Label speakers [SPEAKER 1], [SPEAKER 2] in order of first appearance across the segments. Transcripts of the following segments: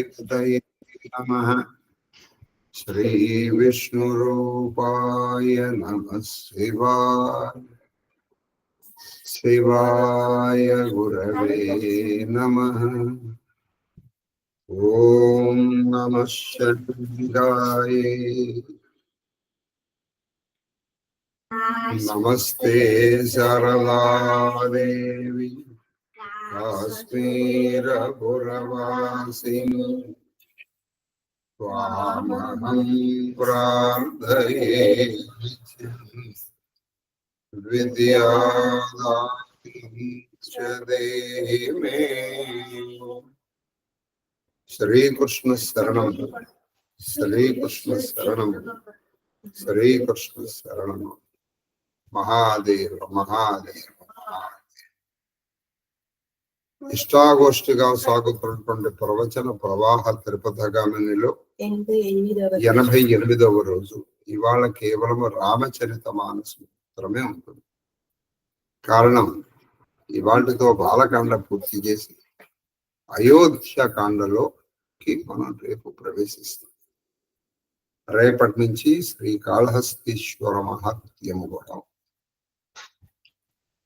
[SPEAKER 1] नमः श्री विष्णुरूपाय नमः शिवाय गुरवे नमः। ओम नमः शिवाय। नमस्ते शारदा देवी काश्मीरपुरवासिनी त्वामहं प्रार्थये विद्यादानं च देहि मे। श्री कृष्ण शरणं, श्री कृष्ण शरणं, श्री कृष्ण शरणं। महादेव महादेव ఇష్టాగోష్ఠిగా సాగుతున్నటువంటి ప్రవచన ప్రవాహ తిరుపతిగామినిలో 88వ రోజు. ఇవాళ కేవలం రామచరిత మానస మాత్రమే ఉంటుంది. కారణం ఇవాళతో బాలకాండ పూర్తి చేసి అయోధ్య కాండలోకి మనం రేపు ప్రవేశిస్తాం. రేపటి నుంచి శ్రీకాళహస్తీశ్వర మహాత్మ్యము కూడా.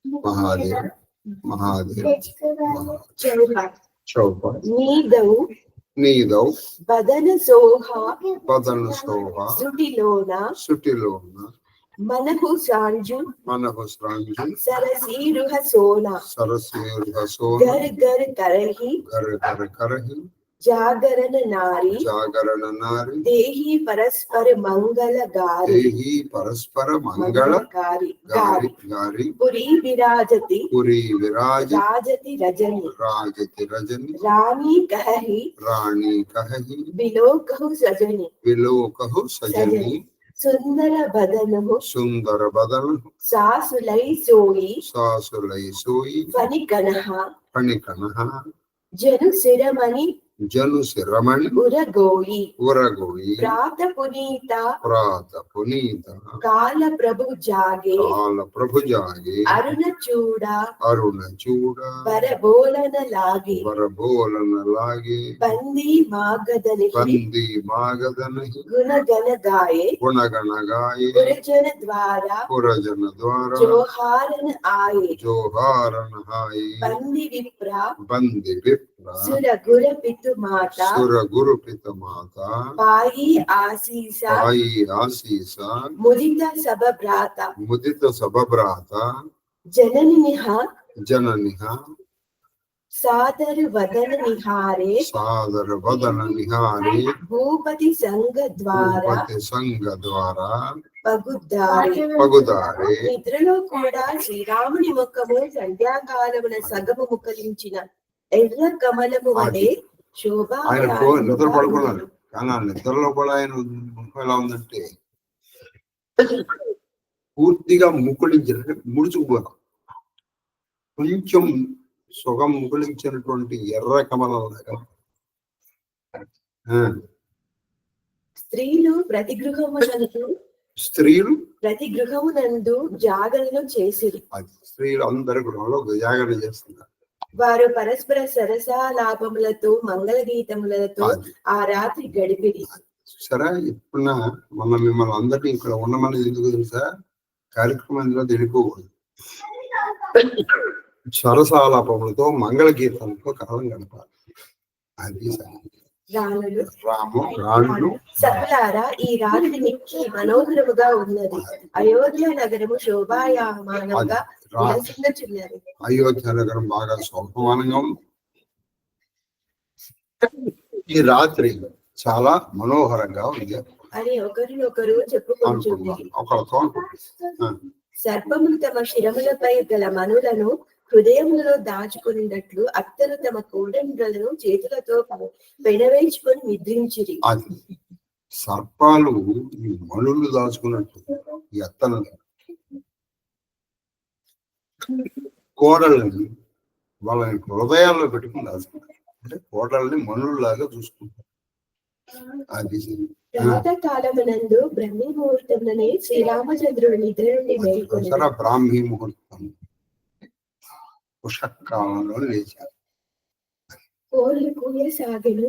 [SPEAKER 1] మహాదేవ్ महादेव चौपट नीदौ बदन सोहा सुटिलोना मनहु सांजु सरसीरुह सोना घर घर करही जागरण नारी देही परस्पर मंगल गारी पुरी विराजति राजति रजनी रानी कहही बिलोकहु सजनी सुंदर बदन सासुलई सोई फणिकनः जनु सिरमणि उरगोई प्रात पुनीता काल प्रभु जागे अरुण चूड़ा बरबोलन लागे बंदी मागदनि गुणगण गाये पुरजन द्वारा जोहारन आये बंदी विप्रा सुर गुरु पितु माता पाई आसीसा मुदित सब भ्राता जननिहा सादर वदन निहारे भूपति संग द्वारा పగుదారే. నిద్రలో కూడా శ్రీరాముని ముఖము సంధ్యాకాలమున సగము ముఖలించిన ఎర్ర కమలము వలె శోభ. ఆయన నిద్ర పడుకున్నాడు, కానీ ఆ నిద్రలో కూడా ఆయన ముఖం ఎలా ఉందంటే పూర్తిగా ముకుళించిన, ముడుచుకుపోతాం, కొంచెం సుగం ముకుళించినటువంటి ఎర్ర కమలం లాగా. స్త్రీలు ప్రతి గృహమునందు జాగరణ చేసిరి. స్త్రీలు అందరి గృహంలో జాగరణ చేస్తున్నారు. వారు పరస్పర సరసాలాపములతో మంగళ గీతములతో ఆ రాత్రి గడిపిరి. సరే, ఇప్పుడు మన మిమ్మల్ని అందరినీ ఇక్కడ ఉండమని ఎందుకు తెలుసా? కార్యక్రమంలో తెలియకూడదు. సరసాలాపములతో మంగళ గీతంతో కాలం గడపాలి. అది రాములు సకలారా, ఈ రాత్రి నిత్య మనోహరముగా ఉన్నది. అయోధ్య నగరము శోభాయమానంగా విలసిల్లుచున్నది. అయోధ్య నగరం బాగా శోభమానంగా ఉంది. ఈ రాత్రి చాలా మనోహరంగా ఉంది అని ఒకరినొకరు చెప్పుకుంటున్నారు. సర్పములు తమ శిరములపై గల మనులను హృదయములలో దాచుకున్నట్లు అత్తలు తమ కోడండ్రలను చేతులతో పెనవేయించుకొని నిద్రించిరి. సర్పాలు ఈ మనులు దాచుకున్నట్టు ఈ అత్తలను, కోడళ్ళని వాళ్ళని హృదయాల్లో పెట్టుకుని దాచుకుంటారు. అంటే కోడళ్ళని మనులాగా చూసుకుంటారు. అది ప్రాతకాలమునందు బ్రహ్మీ ముహూర్తంలోనే శ్రీరామచంద్రుడు నిద్ర నుండి మేల్కొని బ్రాహ్మీ ముహూర్తం ఉషకాలంలో లేచారు. కోళ్ళు పూయసాగెను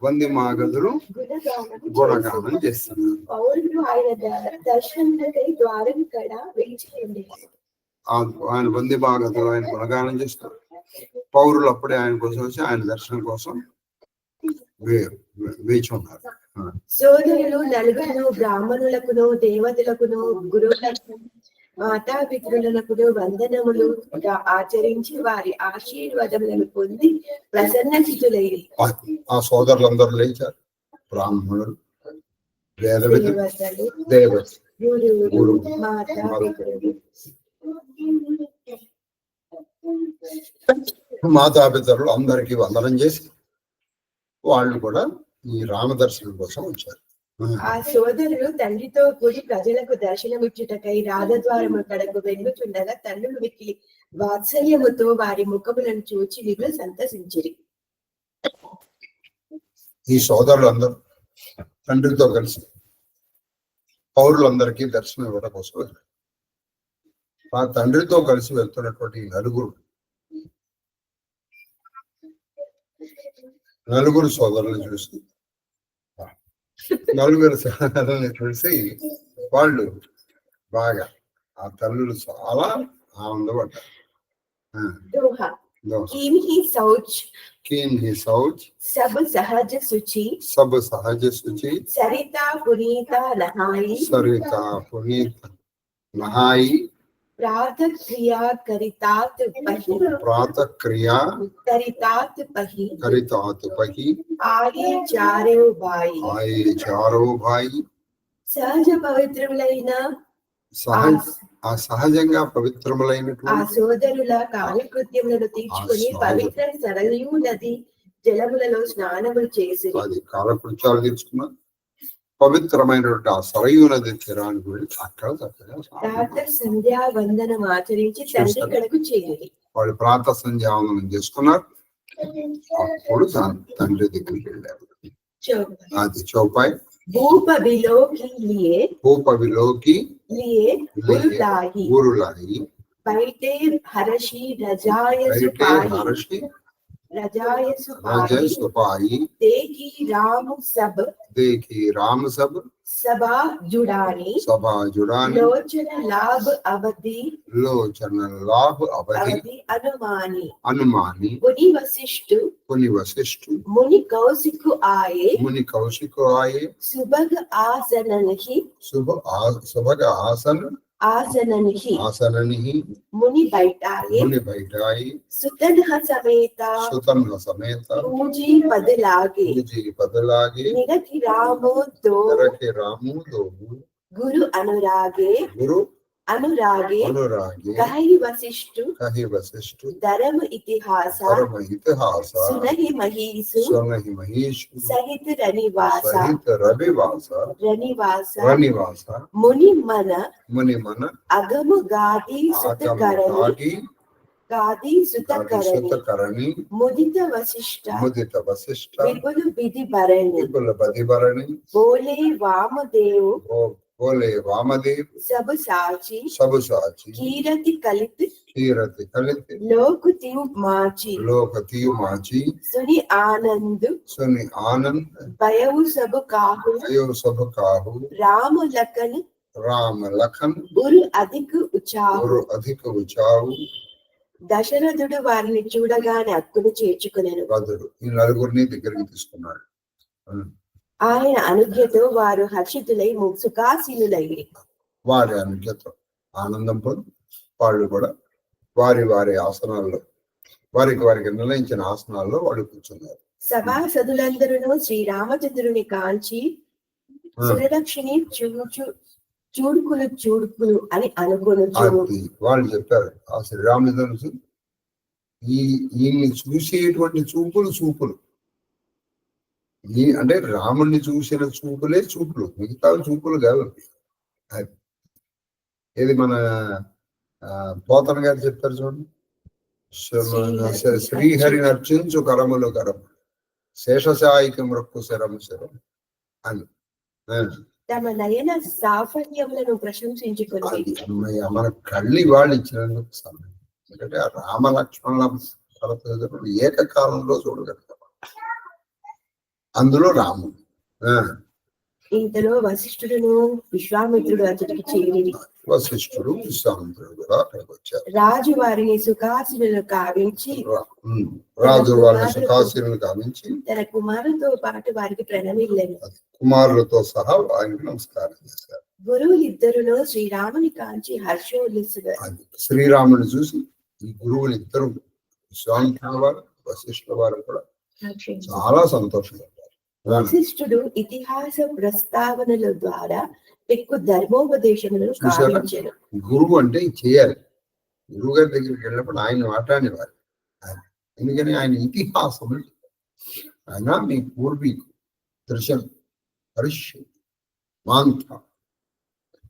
[SPEAKER 1] వంది మాగదులు
[SPEAKER 2] గుణగానం చేస్తున్నారు.
[SPEAKER 1] పౌరులు ఆయన దర్శనకై ద్వారం కడ వేచి ఉండేది.
[SPEAKER 2] ఆయన వంది మాగదులు ఆయన గుణగానం చేస్తారు. పౌరులు అప్పుడే ఆయన కోసం వచ్చి ఆయన దర్శనం కోసం వేచి ఉన్నారు.
[SPEAKER 1] సోదరులు నలుగురు బ్రాహ్మణులకును దేవతలకును గురువులకు మాతాపితృలకు వందనములు ఆచరించి వారి ఆశీర్వాదములను పొంది ప్రసన్న చితులైరి.
[SPEAKER 2] ఆ సోదరులందరూ లేచారు. బ్రాహ్మణులు, దేవతలు, మాతాపితరులు అందరికీ వందనం చేసి వాళ్ళు కూడా ఈ రామదర్శనం కోసం వచ్చారు.
[SPEAKER 1] ఆ సోదరులు తండ్రితో కూడి ప్రజలకు దర్శనమిచ్చుటకై రాజద్వారము కడకు వెళ్ళుచుండగా తండ్రులు మిక్కిలి వాత్సల్యముతో వారి ముఖములను చూచి వీళ్ళు సంతసించిరి.
[SPEAKER 2] ఈ సోదరులు అందరూ తండ్రితో కలిసి పౌరులందరికీ దర్శనం ఇవ్వడం కోసం వెళ్ళారు. ఆ తండ్రితో కలిసి వెళ్తున్నటువంటి నలుగురు సోదరులను చూసి వాళ్ళు బాగా ఆ తల్లులు చాలా ఆనందపడ్డారు.
[SPEAKER 1] सब सहज सुचि सरिता पुनीत
[SPEAKER 2] नहाई
[SPEAKER 1] प्रातः क्रिया करितात पही आये चारो भाई सहज पवित्रములైన
[SPEAKER 2] సహజంగా పవిత్రములైనటువంటి
[SPEAKER 1] ఆ సోదరుల కాలకృత్యములను తీర్చుకొని పవిత్ర సరయూ నది జలములలో స్నానములు చేసి
[SPEAKER 2] అది కాలకృత్యాలు తీర్చుకున్నారు. పవిత్రమైనటువంటి ఆ సరయూ నది తీరానికి వెళ్ళి అక్కడ
[SPEAKER 1] ప్రాతః సంధ్యా వందనం ఆచరించి తండ్రి కడకు చేరి
[SPEAKER 2] వాళ్ళు ప్రాతః సంధ్యావందనం చేసుకున్నారు. అప్పుడు తండ్రి దగ్గరికి వెళ్ళారు. అది చౌపాయ్
[SPEAKER 1] भूप बिलो के लिए
[SPEAKER 2] गुरुलाई
[SPEAKER 1] बैठे हर्षि रजाय सुपाई देखी राम सब सभा जुड़ानी लोचन लाभ अवधि
[SPEAKER 2] अनुमानी मुनि वशिष्ठ
[SPEAKER 1] मुनि कौशिक आए सुभग आसनहि मुनि बैठाए सुतन समेत पूजी पद लागे निरखि रामो दो गुरु अनुरागे कहि वशिष्ठ धर्म इतिहास सुनहि महीसु सहित रनिवास मुनि मन अगम गादी सुत करणी मुदित वशिष्ठ विपुल विधि भरणी बोले वामदेव सब साची कीरति कलित लोक तीव माची सुनि आनंद भयउ सब काहू राम लखन उरु अधिक उचाहु దశరథుడు వారిని చూడగానే అక్కును చేర్చుకునేను.
[SPEAKER 2] ఈ నలుగురిని దగ్గరికి తీసుకున్నాడు.
[SPEAKER 1] ఆయన అనుజ్ఞతో వారు హర్షితులై సుఖాసీనులైరి.
[SPEAKER 2] వారి అనుజ్ఞతో ఆనందం పొంది వాళ్ళు కూడా వారి ఆసనాల్లో వారికి నిర్ణయించిన ఆసనాల్లో వాళ్ళు కూర్చున్నారు.
[SPEAKER 1] సభాసదులందరూ శ్రీరామచంద్రుని కాంచి సురదక్షిణి చూడుకులు అని అనుకుని
[SPEAKER 2] వాళ్ళు చెప్పారు. ఆ శ్రీరామచంద్రుడు ఈయన్ని చూసేటువంటి చూపులు అంటే రాముడిని చూసిన చూపులే చూపులు, మిగతా చూపులు కాదు. ఏది మన పోతన గారు చెప్పారు చూడండి, శ్రీహరిని అర్చించు కరములు శేషసాయికి మృక్కు శరము అని
[SPEAKER 1] తమ నయన సాఫల్యములను ప్రశంసించుకొని
[SPEAKER 2] మన కళ్ళి వాళ్ళు ఇచ్చినందుకు సమయం ఎందుకంటే ఆ రామ లక్ష్మణుల భరతుడు ఏకకాలంలో చూడగలుగుతాం. అందులో రాముడు.
[SPEAKER 1] ఇంతలో వశిష్ఠుడును విశ్వామిత్రుడు అతడికి చేరి
[SPEAKER 2] వశిష్ఠుడు విశ్వామిత్రుడు కూడా అక్కడికి వచ్చారు.
[SPEAKER 1] రాజు వారిని సుఖాసీనులు కావించి తన కుమారులతో పాటు వారికి ప్రణమిల్లని
[SPEAKER 2] కుమారులతో సహా వారికి నమస్కారం చేశారు.
[SPEAKER 1] గురువులిద్దరును శ్రీరాముని కాంచి హర్షోల్లిస్తుగా
[SPEAKER 2] శ్రీరాముని చూసి ఈ గురువులు ఇద్దరు విశ్వామిత్రుల వారు వశిష్ఠుల వారు కూడా చాలా సంతోషంగా.
[SPEAKER 1] వశిష్ఠుడు ఇతిహాస ప్రస్తావనల ద్వారా ఎక్కువ ధర్మోపదేశములను కావించారు.
[SPEAKER 2] గురువు అంటే చేయాలి. గురువు గారి దగ్గరికి వెళ్ళినప్పుడు ఆయన మాట్లాడేవారు. ఎందుకని ఆయన ఇతిహాసం, ఆయన మీ పూర్వీకు దృశ్యం హరిష్యు మాంత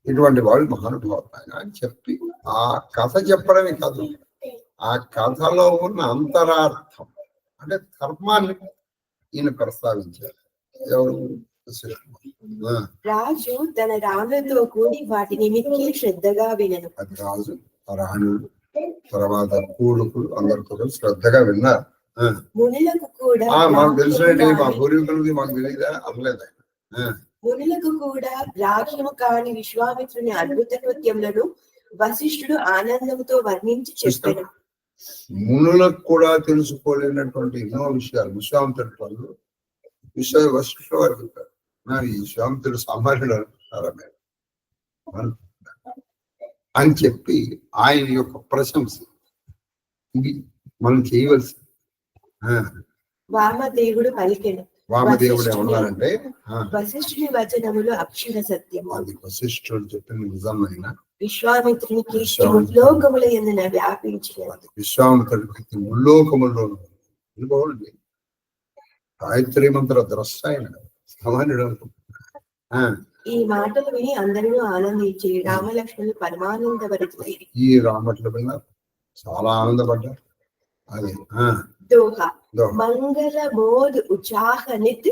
[SPEAKER 2] ఇటువంటి వాళ్ళు మహానుభావులు ఆయన అని చెప్పి ఆ కథ చెప్పడమే కాదు, ఆ కథలో ఉన్న అంతరార్థం అంటే ధర్మాన్ని ఈయన ప్రస్తావించారు.
[SPEAKER 1] రాజు తన రాణులతో కూడి వాటిని మిక్కిలి శ్రద్ధగా వినను.
[SPEAKER 2] అది రాజు రాణులు తర్వాత కూడుకులు అందరితో శ్రద్ధగా విన్నారు.
[SPEAKER 1] మునులకు కూడా
[SPEAKER 2] మాకు తెలిసినట్టు మా పూర్వీకులది మాకు తెలియదా అనలేదు ఆయన.
[SPEAKER 1] మునులకు కూడా గ్రాహ్యము కాని విశ్వామిత్రుని అద్భుత కృత్యములను వశిష్ఠుడు ఆనందంతో వర్ణించి చెప్పాడు.
[SPEAKER 2] మునులకు కూడా తెలుసుకోలేనటువంటి ఎన్నో విషయాలు విశ్వామిత్రుడి పనులు వశిష్ఠుల వారు చెప్పారు. ఈ విశ్వామిత్రుడు సామాన్యుడు అనుకుంటారా మీరు అని చెప్పి ఆయన యొక్క ప్రశంస ఇది మనం చేయవలసి.
[SPEAKER 1] వామదేవుడు పలికెను.
[SPEAKER 2] వామదేవుడు ఏమన్నారంటే
[SPEAKER 1] వశిష్ఠుని వచనములు అక్షర సత్యము.
[SPEAKER 2] అది వశిష్ఠుడు చెప్పిన నిజమైన
[SPEAKER 1] విశ్వామిత్రుని కీర్తి ముల్లోకముల యందున వ్యాపించినది.
[SPEAKER 2] విశ్వామిత్రుడి కీర్తి ముల్లోకములలో బాగుంది. గాయత్రి మంత్ర ద్రష్టాయన సామాన్యుడు.
[SPEAKER 1] ఈ మాటలు విని అందరూ ఆనందించి రామలక్ష్మణులు పరమానందభరితులై
[SPEAKER 2] ఈ రామట్లు విన్నారు, చాలా ఆనందపడ్డారు. అదే
[SPEAKER 1] दोहा मंगल मोद उचाहनित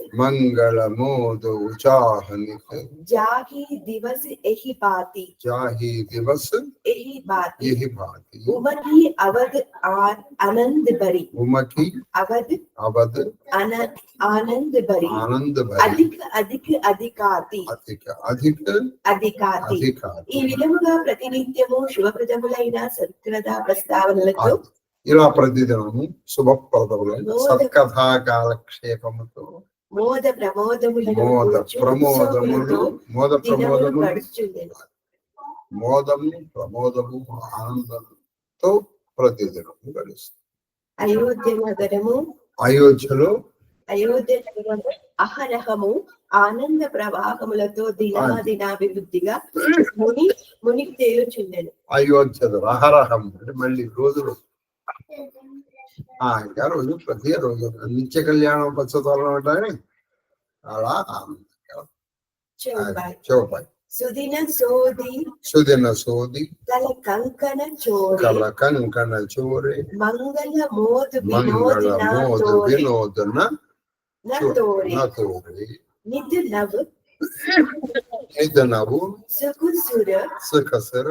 [SPEAKER 1] जाही दिवस एही बाती एही बाती उमकी अवध आनंद भरी अवध आनंद भरी अधिक अधिक अधिकाति ఈ విధముగా ప్రతినిత్యము శుభప్రదములైన సత్కృత ప్రస్తావనలతో
[SPEAKER 2] ఇలా ప్రతిదినము శుభప్రదములైన సత్కథా కాలక్షేపముతో మోద ప్రమోదము ఆనందంతో ప్రతిదినము గడుస్తుంది. అయోధ్యలో
[SPEAKER 1] అహరహము ఆనంద ప్రవాహములతో దినాదినాభివృద్ధిగా ముని తేలుచుండెను.
[SPEAKER 2] అయోధ్యలో అహరహం అంటే మళ్ళీ రోజులు ఇంకా రోజు ప్రతి రోజు నిత్య కళ్యాణం పచ్చతోరణం అంటానే అలా చౌపాయి సుదిన సోది కల కంకణ చోరే
[SPEAKER 1] మంగళ మోదు
[SPEAKER 2] వినోదన
[SPEAKER 1] నిధు నవ్
[SPEAKER 2] సుఖసుర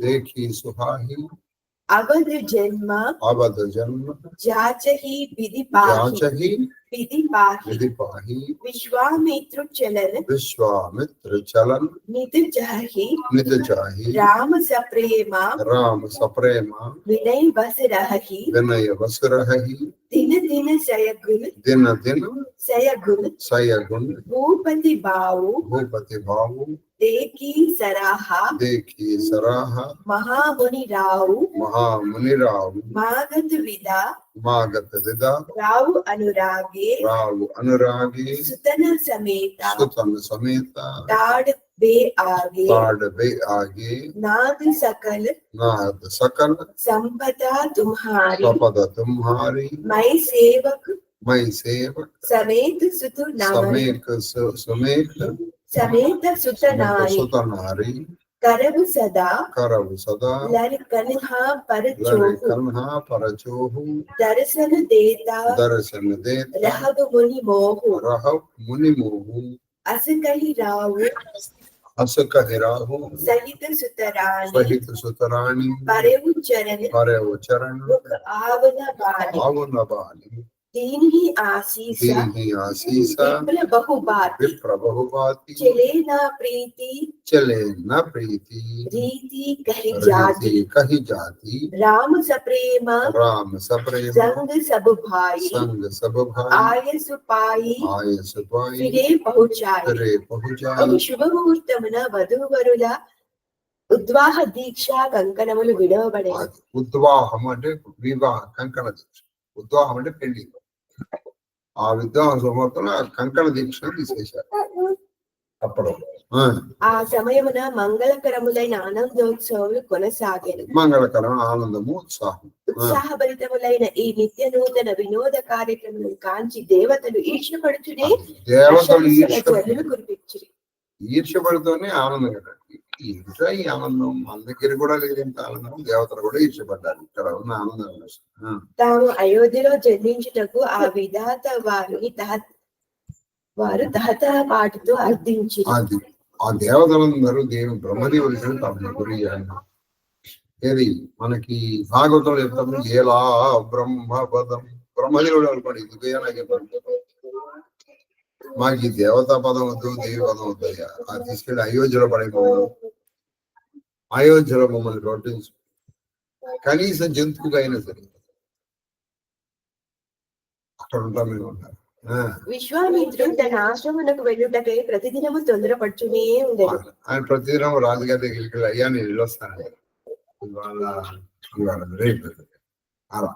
[SPEAKER 2] देखी सुहाही
[SPEAKER 1] अवध जन्म जाचही विधि पाही विश्वामित्र चलन नित चाही राम सप्रेमा विनय बस रही दिन दिन सयगुण भूपति बाऊ देखी सराहा महामुनि राव मागत विदा राव अनुरागे सुतन समेत ताड़ बे आगे नाद सकल संपदा तुम्हारी मैं सेवक समेत सुतनारी करव सदा लर कन्हा परचोहु दर्शन देता रहब मुनि मोहु असकहि राव
[SPEAKER 2] असकहिराहो
[SPEAKER 1] सहित सुतराणी
[SPEAKER 2] सहित सुतराणी
[SPEAKER 1] परेउ चरण मुख आवुन बाली दीन ही आसीसा विप्र बहुबाती चले न प्रीति रीति कही जाती राम सप्रेम संग सब भाई आय सुपाई फिरे पहुंचाई शुभ मुहूर्तमुन వధూవరుల ఉద్వాహ దీక్ష కంకణములు విడవబడే.
[SPEAKER 2] ఉద్వాహం అంటే వివాహ కంకణ దీక్ష, ఉద్వాహం అంటే పెళ్లి. ఆ విద్వాహ సమర్థన కంకణ దీక్షను తీసేశారు అప్పుడు.
[SPEAKER 1] ఆ సమయమున మంగళకరములైన ఆనందోత్సవాలు కొనసాగారు.
[SPEAKER 2] మంగళకరం ఆనందము ఉత్సాహం
[SPEAKER 1] ఉత్సాహభరితములైన ఈ నిత్య నూతన వినోద కార్యక్రమాలను కాంచి దేవతలు ఈర్ష్యపడుచునే జల్లులు కురిపించిరి.
[SPEAKER 2] ఈర్ష్యపడుతూనే ఆనందం కదా. ఇంకా ఈ ఆనందం మన దగ్గర కూడా లేదు. ఇంత ఆనందం దేవతలు కూడా ఈర్ష్యపడ్డారు. ఇక్కడ ఉన్న ఆనందం
[SPEAKER 1] తాము అయోధ్యలో జన్మించుటకు ఆ విధాత వారు తహత పాటుతో అర్థించి
[SPEAKER 2] అది ఆ దేవతలందరూ బ్రహ్మదేవుడి గురి ఏది మనకి భాగవతంలో చెప్తాము. ఎలా బ్రహ్మపదం బ్రహ్మదేవుడు అనుకోండి. ఇది మాకు ఈ దేవతా పదం వద్దు, దేవి పదం వద్దయ్యా, అది తీసుకెళ్ళి అయోధ్యలో పడైపోతాం. అయోధ్యలో మమ్మల్ని ప్రవర్తించు, కనీసం జంతువుగా అయినా సరే అక్కడ ఉంటాం మేము అన్నారు.
[SPEAKER 1] విశ్వామిత్రుడు తన ఆశ్రమకు వెళ్ళుటకై ప్రతిదినము తొందరపడుతూనే ఉండేది.
[SPEAKER 2] ఆయన ప్రతిదినం రాజుగారి దగ్గరికి వెళ్ళి, అయ్యా నేను వెళ్ళొస్తాను రేపు అలా.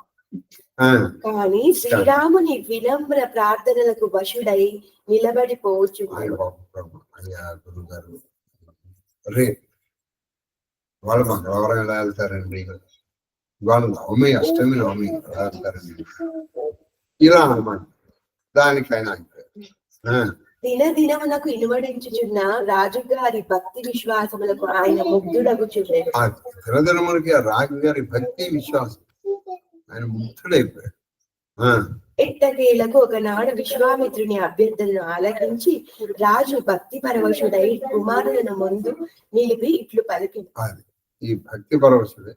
[SPEAKER 1] కానీ శ్రీరాముని వినమ్ర ప్రార్థనలకు వశుడై నిలబడిపోవచ్చు.
[SPEAKER 2] అయ్యా గురువు గారు రేపు వాళ్ళు మంగళవారం ఎలా వెళ్తారండి, వాళ్ళు నవమి అష్టమి నవమి ఎలా వెళ్తారండి, ఇలా అన్నమాట. దానికైనా
[SPEAKER 1] దినదినమునకు ఇనుమడించుచున్న రాజుగారి భక్తి విశ్వాసములకు ఆయన ముగ్ధుడగుచుండెను.
[SPEAKER 2] దినదినములకి ఆ రాజుగారి భక్తి విశ్వాసం ఆయన ముగ్ధుడైపోయాడు.
[SPEAKER 1] ఎట్టకేలకు ఒకనాడు విశ్వామిత్రుని అభ్యర్థనను ఆలకించి రాజు భక్తి పరవశుడై కుమారులను ముందు నిలిపి ఇట్లు పలికింది.
[SPEAKER 2] ఈ భక్తి పరవశుడే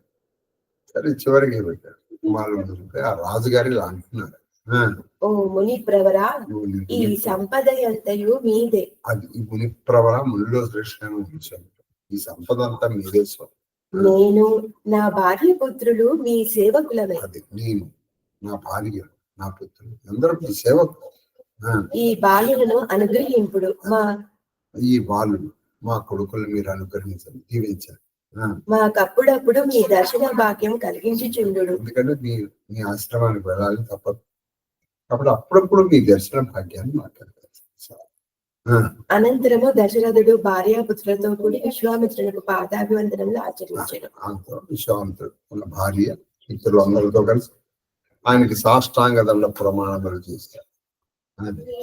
[SPEAKER 2] సరే చివరికి పెట్టాడు. కుమారులు ఆ రాజుగారి ఇలా అంటున్నారు,
[SPEAKER 1] ఓ ముని ప్రవర, ఈ సంపద అంతయు మీదే.
[SPEAKER 2] అది ఈ ముని ప్రవర మునిలో శ్రేష్ఠంగా ఉంచాను. ఈ సంపద అంతా మీదే.
[SPEAKER 1] నేను నా భార్య పుత్రులు మీ సేవకులమే.
[SPEAKER 2] అది నేను నా భార్య నా పుత్రులు అందరూ మీ సేవకులు.
[SPEAKER 1] ఈ బాలులను అనుగ్రహింపుడు.
[SPEAKER 2] ఈ బాలుడు మా కొడుకులు మీరు అనుగ్రహించండి, దీవించండి.
[SPEAKER 1] మాకప్పుడప్పుడు మీ దర్శన భాగ్యం కలిగించుచుండు.
[SPEAKER 2] ఎందుకంటే మీ ఆశ్రమానికి వెళ్ళాలి తప్పదు. కాబట్టి అప్పుడప్పుడు మీ దర్శన భాగ్యాన్ని మాట్లాడతారు.
[SPEAKER 1] అనంతరము దశరథుడు భార్యాపుత్రులతో కూడి విశ్వామిత్రులకు పాదాభివందనలు ఆచరించాడు.
[SPEAKER 2] విశ్వామిత్రుడు ఉన్న భార్య ఇతరులు అందరితో కలిసి ఆయనకి సాష్టాంగ దండ ప్రమాణములు చేస్తారు.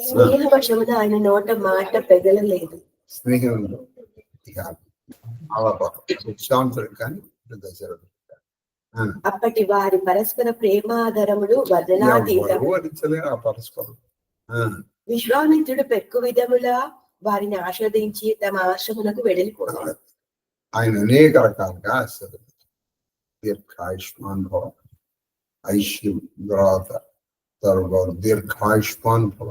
[SPEAKER 1] స్నేహవశమున ఆయన నోట మాట పెగలలేదు.
[SPEAKER 2] స్నేహంలో విశ్వామిత్రుడు కానీ దశరథుడు
[SPEAKER 1] అప్పటి వారి పరస్పర ప్రేమాదరములు వర్ణనాతీతము.
[SPEAKER 2] పరస్పరం
[SPEAKER 1] విశ్వామిత్రుడు పెక్కు విధములా వారిని ఆస్వాదించి తమ ఆశ్రములకు వెడలిపోయాడు.
[SPEAKER 2] ఆయన అనేక రకాలుగా ఆశీర్వదించారు. దీర్ఘాయుష్మాన్ భవ, ఐశ్వర్యం తర్వాత దీర్ఘాయుష్మాన్ భవ,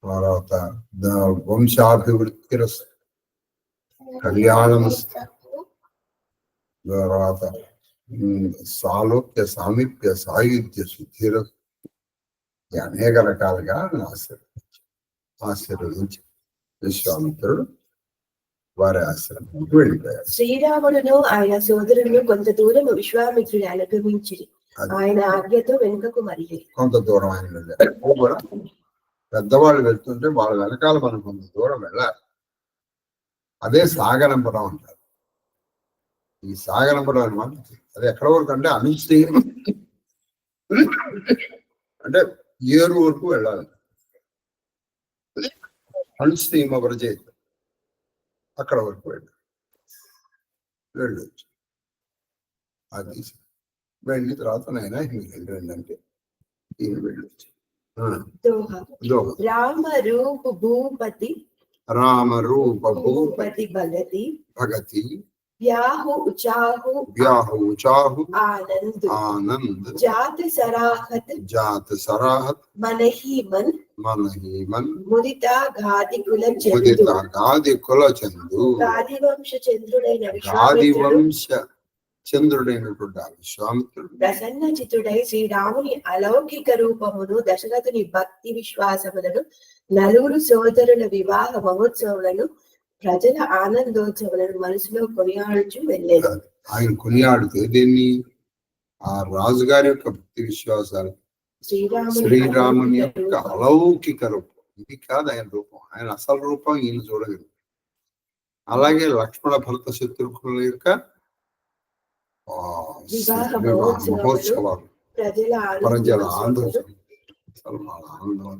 [SPEAKER 2] తర్వాత వంశాభివృద్ధి కళ్యాణం, తర్వాత సాలోక్య సామీప్య సాయుధ్య శుద్ధిర, అనేక రకాలుగా ఆశీర్వదించి విశ్వామిత్రుడు వారి ఆశ్రమానికి వెళ్ళిపోయారు.
[SPEAKER 1] శ్రీరాముడును ఆయన సోదరులను కొంత దూరం విశ్వామిత్రుడు అనుగమించి ఆయన ఆజ్ఞతో వెనుకకు మళ్ళీ
[SPEAKER 2] కొంత దూరం ఆయన వెళ్ళారు. కూడా పెద్దవాళ్ళు వెళ్తుంటే వాళ్ళ వెనకాల మనం కొంత దూరం వెళ్ళాలి. అదే సాగనంపడం అంటారు. ఈ సాగనంపడం అనమాట. అది ఎక్కడ వరకు అంటే అనుష్ఠేయం అంటే ఏరు వరకు వెళ్ళాలి. అనుష్ఠేయం వ్రజే అక్కడ వరకు వెళ్ళొచ్చు. అది వెళ్ళి తర్వాత నైనా వెళ్ళండి అంటే ఈయన వెళ్ళొచ్చు.
[SPEAKER 1] రామ రూప భూపతి
[SPEAKER 2] రామ రూప
[SPEAKER 1] భూపతి భగతి
[SPEAKER 2] భగతి
[SPEAKER 1] వ్యాహు ఉచాహు
[SPEAKER 2] వ్యాహు చాహు
[SPEAKER 1] ఆనంద్
[SPEAKER 2] ఆనంద్
[SPEAKER 1] జాత సరాహత్
[SPEAKER 2] జాత సరాహత్
[SPEAKER 1] మనహి మన్
[SPEAKER 2] మనహి మన్
[SPEAKER 1] ముదిత ఘాతి కుల
[SPEAKER 2] ముదిత
[SPEAKER 1] చందు
[SPEAKER 2] గాది కుల చందు
[SPEAKER 1] గాదివంశ చంద్రుడైన
[SPEAKER 2] గాది
[SPEAKER 1] విశ్వామిత్రుడు
[SPEAKER 2] వంశ చంద్రుడైనటువంటి ఆ విశ్వామిత్రుడు
[SPEAKER 1] ప్రసన్న చిత్తుడై శ్రీరాముని అలౌకిక రూపమును దశరథుని భక్తి విశ్వాసములను నలుగురు సోదరుల వివాహ మహోత్సవాలను ప్రజల ఆనందోత్సవాలను మనసులో కొనియాడుచు వెళ్ళేది.
[SPEAKER 2] ఆయన కొనియాడితే దీన్ని ఆ రాజుగారి యొక్క భక్తి విశ్వాసాలు శ్రీరాముని యొక్క అలౌకిక రూపం, ఇది కాదు ఆయన రూపం, ఆయన అసలు రూపం ఈయన చూడగలరు. అలాగే లక్ష్మణ భరత శత్రుఘ్నుల యొక్క మహోత్సవాలు, ప్రజల ఆందోళన, అసలు వాళ్ళ ఆనందం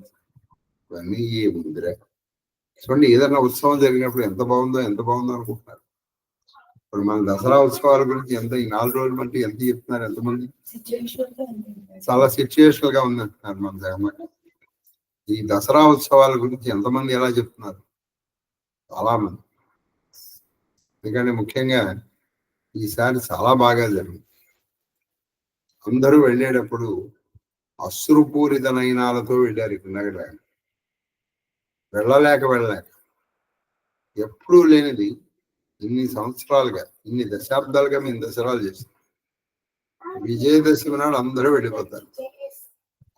[SPEAKER 2] ఇవన్నీ ఏముందిరే. చూడండి, ఏదైనా ఉత్సవం జరిగినప్పుడు ఎంత బాగుందో అనుకుంటున్నారు. ఇప్పుడు మన దసరా ఉత్సవాల గురించి ఎంత ఈ 4 రోజుల బట్టి ఎంత చెప్తున్నారు, ఎంతమంది చాలా సిచ్యువేషనల్ గా ఉంది అంటున్నారు మన జగన్. ఈ దసరా ఉత్సవాల గురించి ఎంతమంది ఎలా చెప్తున్నారు, చాలా మంది. ఎందుకంటే ముఖ్యంగా ఈసారి చాలా బాగా జరిగింది. అందరూ వెళ్ళేటప్పుడు అశ్రుపూరిత నయనాలతో వెళ్ళారు. ఇక్కడ వెళ్ళలేక ఎప్పుడూ లేనిది ఇన్ని సంవత్సరాలుగా, ఇన్ని దశాబ్దాలుగా మేము దసరాలు చేస్తాం. విజయదశమి నాడు అందరూ వెళ్ళిపోతారు.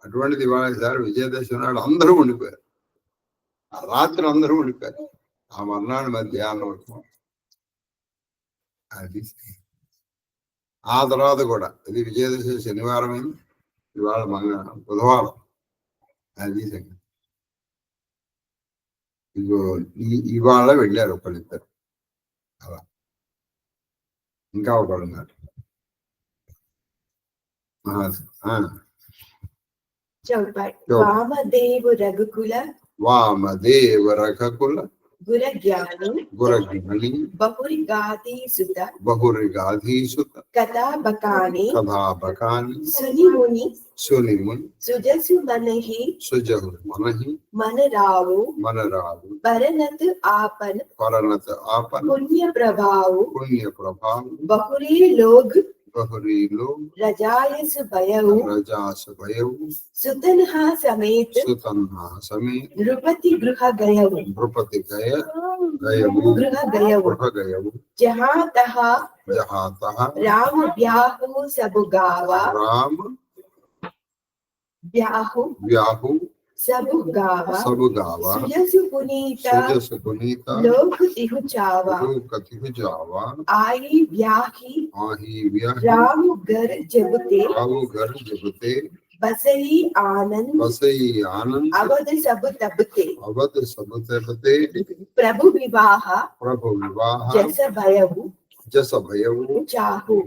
[SPEAKER 2] అటువంటిది ఈసారి విజయదశమి నాడు అందరూ ఉండిపోయారు. ఆ రాత్రి అందరూ ఉండిపోయారు. ఆ మర్నాడు మధ్యాహ్నం వరకు. అది ఆ తర్వాత కూడా ఇది విజయదశమి శనివారం అయింది, ఇవాళ బుధవారం. అది సంగతి. ఇవాళ వెళ్ళారు ఒకళ్ళిద్దరు, అలా ఇంకా ఒకళ్ళు ఉన్నారు.
[SPEAKER 1] వామదేవు రఘుకుల గురజ్ఞాని బహురిగాధీసుత కథాబకాని సునిముని సుజసు మనహి మనరావు పరనత్ ఆపన్ పుణ్య ప్రభావు బహురీ లోగ్ రజాయసు భయవు సుతన్హా సమేత నృపతి గృహ గయవు జహాతః రామ వ్యాహు సబుగావా సబుగావా సుజసు పునీత లోక తిహు చావా ఆయి వ్యాహి రాము గర్ జబుతే బసయి ఆనంద్ అవధ సబు తబతే ప్రభు వివాహ జస భయవు చాహు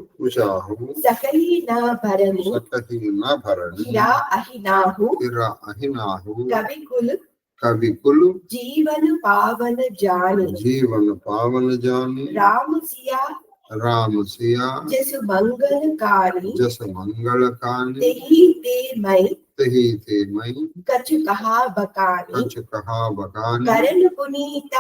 [SPEAKER 1] సకలి నా భరణి హిరా అహినాహు కవికులు జీవన పావన జాని రామ సియా జసు మంగళ కాని తెహి తే మై కచు కహా బకాని కరణ పునీత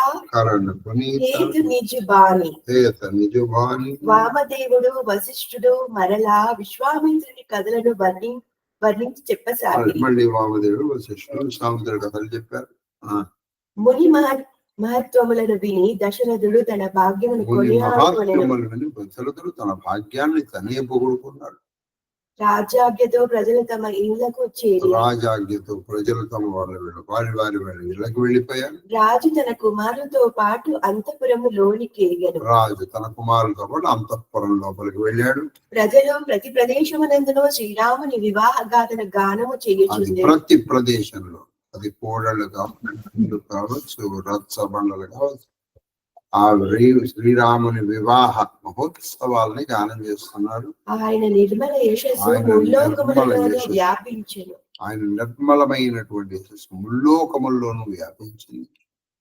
[SPEAKER 1] హేతు నిజుబాని వామదేవుడు వశిష్ఠుడు మరలా విశ్వామిత్రుని కథలను వర్ణించి చెప్పసాగి.
[SPEAKER 2] మళ్ళీ వామదేవుడు వశిష్ఠుడు విశ్వామిత్రుడి కథలు చెప్పారు.
[SPEAKER 1] ముని మహత్వములను విని దశరథుడు తన భాగ్యమును
[SPEAKER 2] తన భాగ్యాన్ని తనే పొగుడుకున్నాడు.
[SPEAKER 1] రాజాజ్ఞతో ప్రజలు తమ ఇళ్లకు చేరి
[SPEAKER 2] వారి ఇళ్లకు వెళ్ళిపోయారు.
[SPEAKER 1] రాజు తన కుమారులతో పాటు అంతఃపురము లోనికి
[SPEAKER 2] లోపలికి వెళ్ళాడు.
[SPEAKER 1] ప్రజలు ప్రతి ప్రదేశమునందును శ్రీరాముని వివాహ గాథను గానము చేయుచుండెను.
[SPEAKER 2] ప్రతి ప్రదేశంలో, అది కోడళ్ళు కావచ్చు, రథ బండలు కావచ్చు, ఆ శ్రీరాముని వివాహ మహోత్సవాల్ని గానం చేస్తున్నాడు.
[SPEAKER 1] ఆయన నిర్మల యశస్సు వ్యాపించెను.
[SPEAKER 2] ఆయన నిర్మలమైనటువంటి యశస్సు ముల్లోకముల్లోనూ వ్యాపించింది.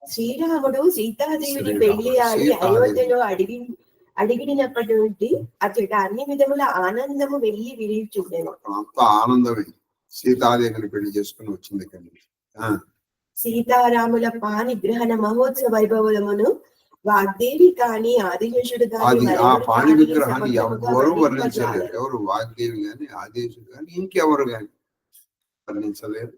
[SPEAKER 1] శ్రీరాముడు సీతాదేవిని పెళ్లి ఆడి అయోధ్యలో అడిగినప్పటి నుండి అతడు అన్ని విధముల ఆనందము వెళ్ళి విరిచుండేను.
[SPEAKER 2] అంత ఆనందమే సీతాదేవిని పెళ్లి చేసుకుని వచ్చింది. కానీ
[SPEAKER 1] సీతారాముల పాణి గ్రహణ మహోత్సవ వైభవమును వాగ్దేవి కాని ఆదిశేషుడు
[SPEAKER 2] అది ఆ పాణి విగ్రహాన్ని ఎవరు వర్ణించలేరు. ఎవరు వాగ్దేవి గాని ఆదిశేషుడు గాని ఇంకెవరు గాని వర్ణించలేరు.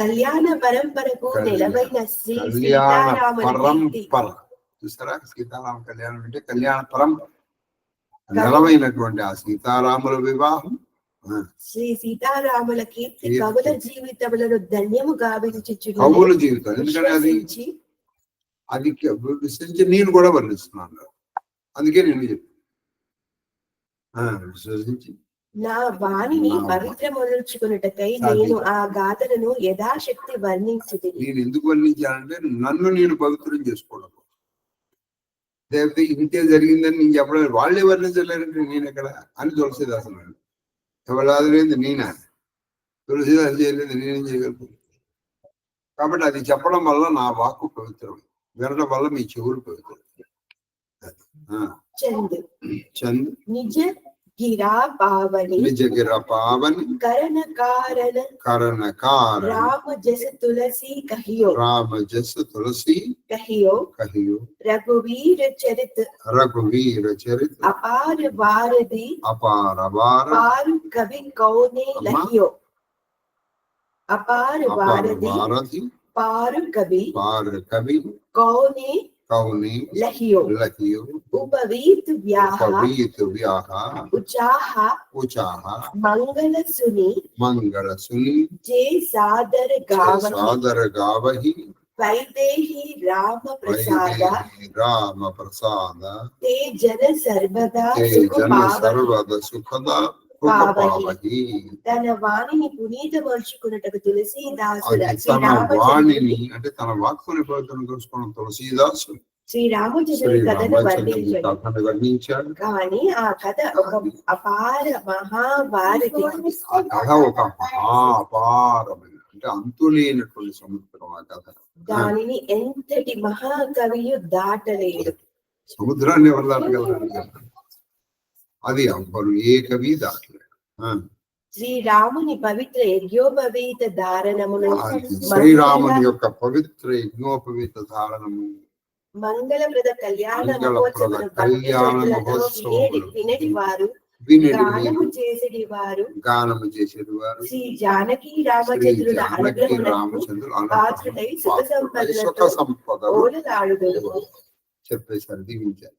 [SPEAKER 1] కళ్యాణ పరంపరకు నిలవైన శ్రీ
[SPEAKER 2] కళ్యాణ పరంపర చూసారా? సీతారామ కళ్యాణం అంటే కళ్యాణ పరంపర, నిలవైనటువంటి ఆ సీతారాముల వివాహం.
[SPEAKER 1] శ్రీ సీతారాముల కీర్తి కవుల జీవితములను ధన్యము గావించుచు
[SPEAKER 2] కవుల జీవితం. ఎందుకంటే అది విశ్వసించి నేను కూడా వర్ణిస్తున్నాను. అందుకే నేను విశ్వసించి
[SPEAKER 1] నా వాణిని పవిత్రమొలుచుకున్నటకై నేను ఆ గాథలను యథాశక్తి వర్ణించింది.
[SPEAKER 2] నేను ఎందుకు వర్ణించానంటే నన్ను నేను పవిత్రం చేసుకోవడం. లేకపోతే ఇంతే జరిగిందని నేను చెప్పలేదు. వాళ్ళే వర్ణించలేరంటే నేను ఎక్కడ అని తులసిదాస్ అన్నాడు. ఎవరు లేదు నేనా? తులసిదాస్ చేయలేదు, నేనేం చేయగలుగుతాను? కాబట్టి అది చెప్పడం వల్ల నా వాక్కు పవిత్రం, వినడం వల్ల మీ చెవులు పవిత్రం. చంద్
[SPEAKER 1] నిజ గిరా పావని కరణ కారణ రామ జస్ తులసి కహియో రఘువీర చరిత్ అపార వారధి పారు కవి కౌనే లహియో అపార వారధి పారు కవి కౌనే లహియో ఉపవీత్ వ్యాహ ఉచాహ మంగళ సుని జే సాదర గావహి వైదేహి రామ ప్రసాద తే జన సర్వదా సుఖదా తన వాణిని పునీతమర్చుకున్నటకు తులసీదాసుడు
[SPEAKER 2] అంటే తన వాక్కుని పవిత్రం తెలుసుకోవడం తులసీదాసు
[SPEAKER 1] శ్రీరామచంద్రుడి కథను వర్ణించాడు. కానీ ఆ కథ ఒక అపార మహాభారతి.
[SPEAKER 2] ఆ కథ ఒక మహాపారమైన అంటే అంతులేనటువంటి సముద్రం. ఆ కథ
[SPEAKER 1] దానిని ఎంతటి మహాకవియు దాటలేడు.
[SPEAKER 2] సముద్రాన్ని ఎవరు దాటగలరు? అది ఎవ్వరు ఏ కవి దాటలేడు.
[SPEAKER 1] శ్రీరాముని పవిత్ర యజ్ఞోపవీత ధారణమును
[SPEAKER 2] శ్రీరాముని యొక్క పవిత్ర యజ్ఞోపవీత ధారణము
[SPEAKER 1] మంగళప్రద కళ్యాణ వినటి వారు గానము చేసేది వారు శ్రీ జానకి రామచంద్రుడు పాత్రుడై సుఖ సంపదలు
[SPEAKER 2] చెప్పేసరి దీవించారు.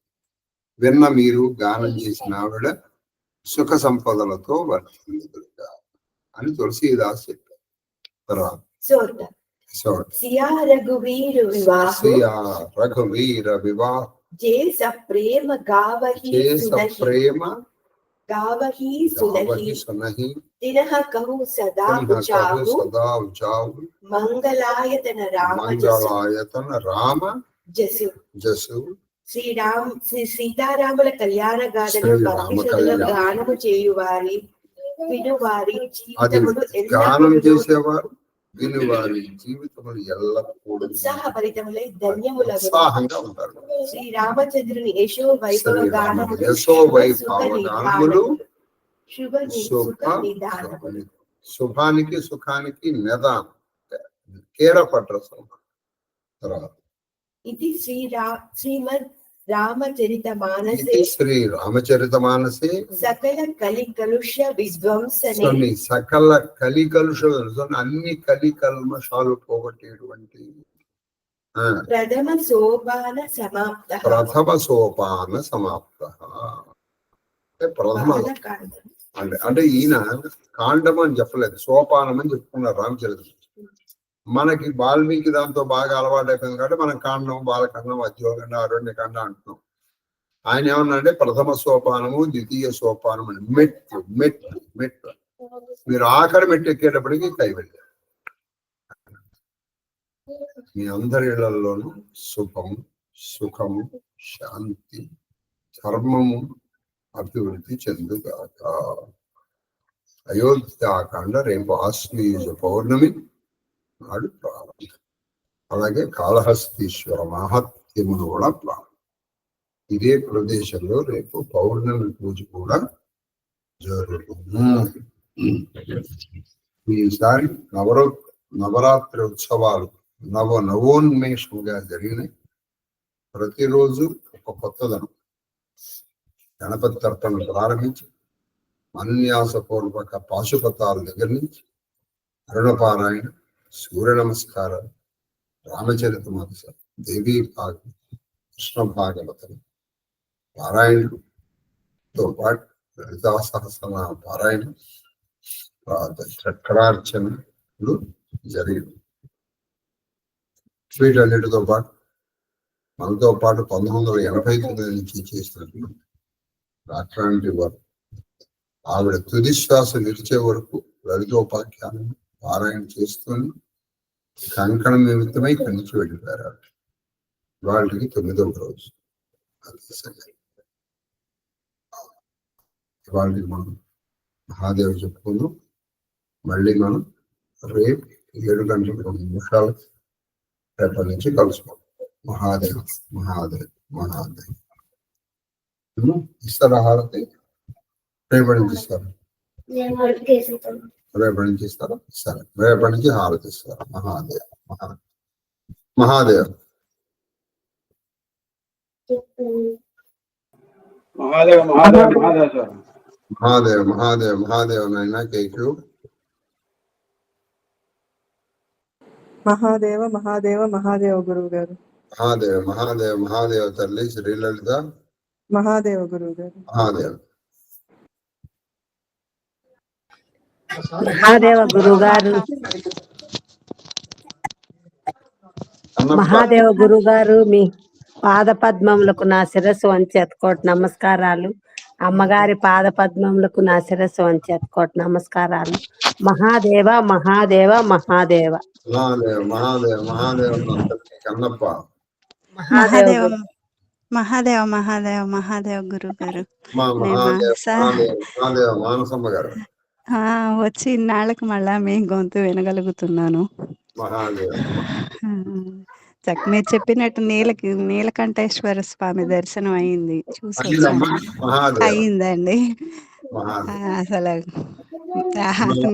[SPEAKER 2] విన్న మీరు గానం చేసిన ఆవిడ సుఖ సంపదలతో వర్తిల్లుగా అని తులసీదాస్ చెప్పారు. తర్వాత రఘువీర వివాహ
[SPEAKER 1] జేస ప్రేమ గావహి సునహి తినః కహు సదా ఉచావు మంగళాయతన రామ
[SPEAKER 2] జసు
[SPEAKER 1] శ్రీ సీతారాముల కళ్యాణ గాథను భక్తిశ్రద్ధలో గానము చేయువారి వినువారి
[SPEAKER 2] గానం చేసేవారు వినువారి జీవితములు ఎల్లప్పుడూ
[SPEAKER 1] ఉత్సాహభరితములై ధన్యములుగా
[SPEAKER 2] ఉత్సాహంగా ఉంటారు.
[SPEAKER 1] శ్రీరామచంద్రుని యశో వైభవ గానములు
[SPEAKER 2] శుభానికి సుఖానికి నిదానం కేరపడ్ర తర్వాత
[SPEAKER 1] ఇది శ్రీమద్ రామచరిత మానసే సకల కలికలుష విధ్వంసనే
[SPEAKER 2] సకల కలికలుష అన్ని కలికల్మషాలు పోగొట్టేటువంటి
[SPEAKER 1] ప్రథమ సోపాన సమాప్త
[SPEAKER 2] ప్రథమ అంటే ఈయన కాండం అని చెప్పలేదు, సోపానం అని చెప్పుకున్నారు రామచరిత్ర. మనకి వాల్మీకి దాంతో బాగా అలవాటు అయిపోయింది కాబట్టి మనం కాండం, బాలకాండం, అధ్యోగండ, అరణ్యకాండ అంటున్నాం. ఆయన ఏమన్నా అంటే ప్రథమ సోపానము, ద్వితీయ సోపానం అని మెట్లు మెట్లు మెట్లు. మీరు ఆఖరి మెట్టు ఎక్కేటప్పటికి కైవల్యం. మీ అందరి ఇళ్లలోనూ సుఖము, సుఖము, శాంతి, ధర్మము అభివృద్ధి చెందుగాక. అయోధ్యాకాండ రేపు ఆశ్వీజ పౌర్ణమి నాడు ప్రారంభం. అలాగే కాళహస్తీశ్వర మహత్యమును కూడా ప్రారంభం. ఇదే ప్రదేశంలో రేపు పౌర్ణమి పూజ కూడా జరుగుతుంది. ఈసారి నవరాత్రి ఉత్సవాలు నవోన్మేషముగా జరిగినాయి. ప్రతిరోజు ఒక కొత్తదనం. గణపతి తర్పణ ప్రారంభించి అన్యాసపూర్వక పాశుపతాల దగ్గర నుంచి అరుణపారాయణ, సూర్య నమస్కారాలు, రామచరిత మానస, దేవీ భాగం, కృష్ణ భాగవతం పారాయణతో పాటు లలితా సహస్రనామ పారాయణ, చక్రార్చనలు జరిగింది. వీటన్నిటితో పాటు మనతో పాటు 1989 నుంచి చేసినట్లు అట్లాంటి వారు ఆవిడ తుది శ్వాస నిలిచే వరకు లలితోపాఖ్యానం పారాయణ చేసుకొని కంకణం నిమిత్తమై కంచి వెళ్ళిపోయారు. వాళ్ళకి 9వ రోజు. వాళ్ళకి మనం మహాదేవ్ చెప్పుకుందాం. మళ్ళీ మనం రేపు 7 గంటల 2 నిమిషాలకి రేపటి నుంచి కలుసుకోండి. మహాదేవ్ మహాదేవ్ మహాదేవ్. ఇస్తారా హారతి? రేపటి నుంచి ఇస్తారు. రేపటి నుంచి ఇస్తారా? సరే, రేపటి నుంచి హారతి ఇస్తారు. మహాదేవ్ మహాదేవ్ మహాదేవ్
[SPEAKER 3] మహాదేవ్ మహాదేవ్ మహాదేవ్
[SPEAKER 2] మహాదేవ్ మహాదేవ్ మహాదేవ్ నాయన కేకు.
[SPEAKER 4] మహాదేవ మహాదేవ మహాదేవ గురువు గారు.
[SPEAKER 2] మహాదేవ్ మహాదేవ్ మహాదేవ్ తల్లి శ్రీలలిత.
[SPEAKER 4] మహాదేవ గురువు గారు.
[SPEAKER 2] మహాదేవ్
[SPEAKER 5] మహాదేవ గురుగారు. మహాదేవ గురుగారు, మీ పాద పద్మములకు నా శిరస్సు వంచి ఎత్తుకోటి నమస్కారాలు. అమ్మగారి పాద పద్మములకు నా శిరస్సు వంచి ఎత్తుకోటి నమస్కారాలు. మహాదేవ మహాదేవ మహాదేవ
[SPEAKER 2] మహాదేవ్ మహాదేవ్ మహాదేవ్ కన్నప్ప.
[SPEAKER 5] మహాదేవ
[SPEAKER 6] మహాదేవ మహాదేవ మహాదేవ గురువు గారు.
[SPEAKER 2] మహాదేవ్ మహాదేవ్ మహాదేవ్ మానసమ్మ గారు.
[SPEAKER 6] వచ్చి ఇన్నాళ్ళకి మళ్ళా మీ గొంతు వినగలుగుతున్నాను.
[SPEAKER 2] మహాదేవ్
[SPEAKER 6] మీరు చెప్పినట్టు నీలకంఠేశ్వర స్వామి దర్శనం అయింది, చూసి అయిందండి. అసలు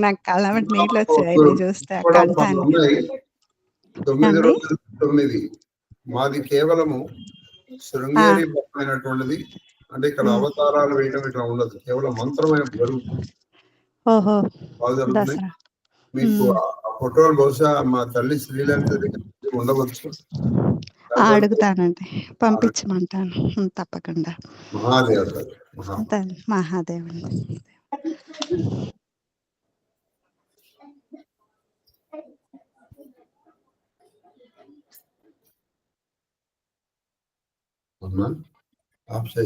[SPEAKER 6] నాకు కళ్ళమటి నీళ్ళు వచ్చాయి చూస్తే కంఠాన్ని.
[SPEAKER 2] 9 రోజులు 9. మాది కేవలము శృంగేరి అయినటువంటిది. అంటే ఇక్కడ అవతారాలు వేయడం ఇట్లా ఉండదు, కేవలం మంత్రమైన జరుగు.
[SPEAKER 6] ఓహో,
[SPEAKER 2] జరుగుతుంది. మీకు ఆ ఫోటోలు బహుశా మా తల్లి శ్రీలలిత దగ్గర ఉండవచ్చు.
[SPEAKER 6] అడుగుతానండి, పంపించమంటాను తప్పకుండా.
[SPEAKER 2] మహాదేవ్
[SPEAKER 6] మహాదేవ్ అండి.
[SPEAKER 2] आप से